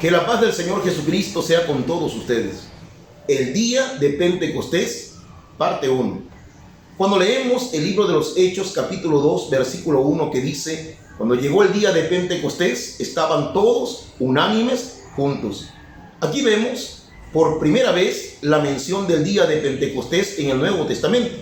Que la paz del Señor Jesucristo sea con todos ustedes. El día de Pentecostés, parte 1. Cuando leemos el libro de los Hechos, capítulo 2, versículo 1, que dice: cuando llegó el día de Pentecostés, estaban todos unánimes juntos. Aquí vemos por primera vez la mención del día de Pentecostés en el Nuevo Testamento.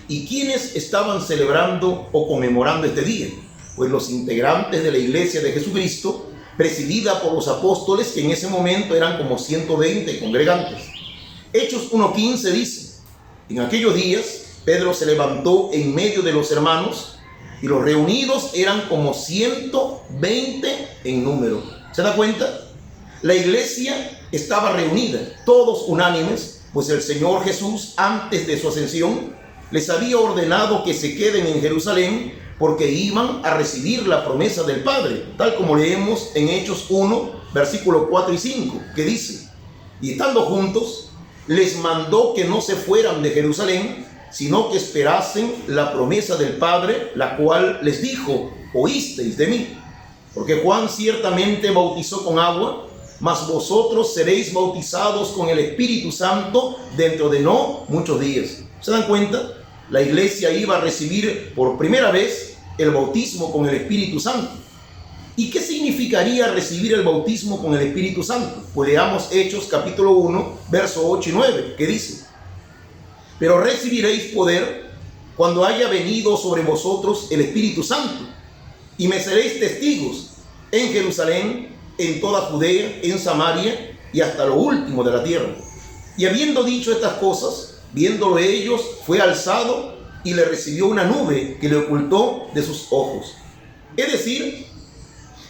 ¿Y quiénes estaban celebrando o conmemorando este día? Pues los integrantes de la Iglesia de Jesucristo, presidida por los apóstoles, que en ese momento eran como 120 congregantes. Hechos 1:15 dice: en aquellos días Pedro se levantó en medio de los hermanos, y los reunidos eran como 120 en número. ¿Se da cuenta? La iglesia estaba reunida, todos unánimes, pues el Señor Jesús, antes de su ascensión, les había ordenado que se queden en Jerusalén, porque iban a recibir la promesa del Padre, tal como leemos en Hechos 1, versículos 4 y 5, que dice: y estando juntos, les mandó que no se fueran de Jerusalén, sino que esperasen la promesa del Padre, la cual les dijo: oísteis de mí. Porque Juan ciertamente bautizó con agua, mas vosotros seréis bautizados con el Espíritu Santo dentro de no muchos días. ¿Se dan cuenta? La iglesia iba a recibir por primera vez el bautismo con el Espíritu Santo. ¿Y qué significaría recibir el bautismo con el Espíritu Santo? Pues leamos Hechos capítulo 1, versos 8 y 9, que dice: pero recibiréis poder cuando haya venido sobre vosotros el Espíritu Santo, y me seréis testigos en Jerusalén, en toda Judea, en Samaria y hasta lo último de la tierra. Y habiendo dicho estas cosas, viéndolo ellos, fue alzado y le recibió una nube que le ocultó de sus ojos. Es decir,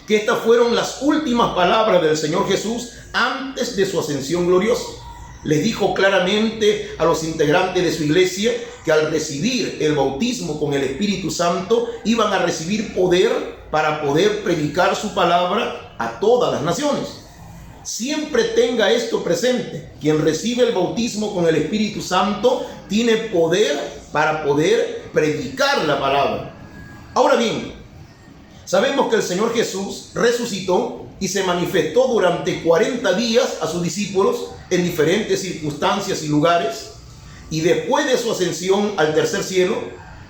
que estas fueron las últimas palabras del Señor Jesús antes de su ascensión gloriosa. Les dijo claramente a los integrantes de su iglesia que al recibir el bautismo con el Espíritu Santo iban a recibir poder para poder predicar su palabra a todas las naciones. Siempre tenga esto presente: quien recibe el bautismo con el Espíritu Santo tiene poder para poder predicar la palabra. Ahora bien, sabemos que el Señor Jesús resucitó y se manifestó durante 40 días a sus discípulos en diferentes circunstancias y lugares, y después de su ascensión al tercer cielo,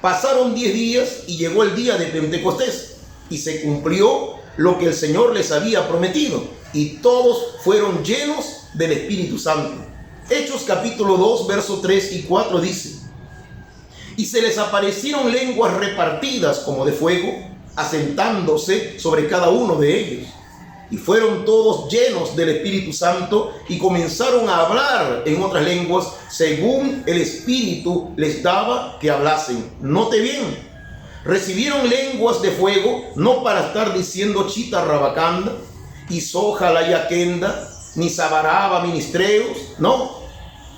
pasaron 10 días y llegó el día de Pentecostés, y se cumplió lo que el Señor les había prometido, y todos fueron llenos del Espíritu Santo. Hechos capítulo 2, versos 3 y 4 dice: y se les aparecieron lenguas repartidas como de fuego, asentándose sobre cada uno de ellos. Y fueron todos llenos del Espíritu Santo y comenzaron a hablar en otras lenguas según el Espíritu les daba que hablasen. Note bien, recibieron lenguas de fuego no para estar diciendo chita rabacanda, y soja la yaquenda, ni sabaraba ministreos, no,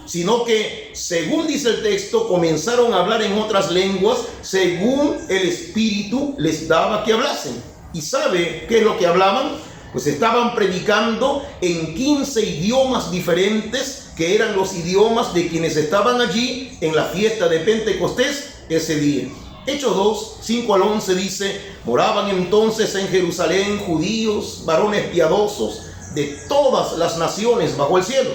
sino que, según dice el texto, comenzaron a hablar en otras lenguas según el Espíritu les daba que hablasen. ¿Y sabe qué es lo que hablaban? Pues estaban predicando en 15 idiomas diferentes, que eran los idiomas de quienes estaban allí en la fiesta de Pentecostés ese día. Hechos 2, 5 al 11 dice: moraban entonces en Jerusalén judíos, varones piadosos, de todas las naciones bajo el cielo.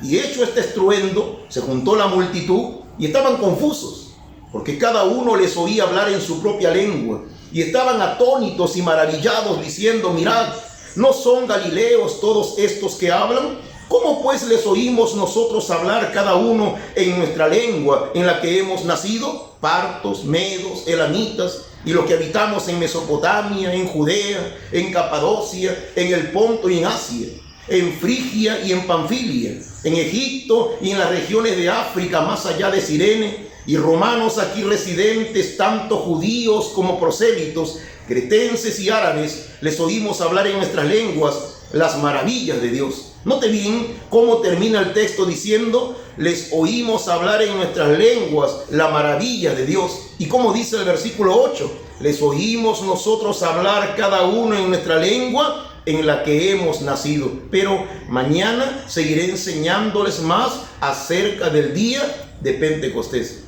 Y hecho este estruendo, se juntó la multitud y estaban confusos, porque cada uno les oía hablar en su propia lengua, y estaban atónitos y maravillados, diciendo: mirad, ¿no son galileos todos estos que hablan? ¿Cómo pues les oímos nosotros hablar cada uno en nuestra lengua en la que hemos nacido? Partos, medos, elamitas, y los que habitamos en Mesopotamia, en Judea, en Capadocia, en el Ponto y en Asia, en Frigia y en Panfilia, en Egipto y en las regiones de África más allá de Cirene, y romanos aquí residentes, tanto judíos como prosélitos, cretenses y árabes, les oímos hablar en nuestras lenguas las maravillas de Dios. Note bien cómo termina el texto diciendo: les oímos hablar en nuestras lenguas la maravilla de Dios. Y como dice el versículo 8: les oímos nosotros hablar cada uno en nuestra lengua en la que hemos nacido. Pero mañana seguiré enseñándoles más acerca del día de Pentecostés.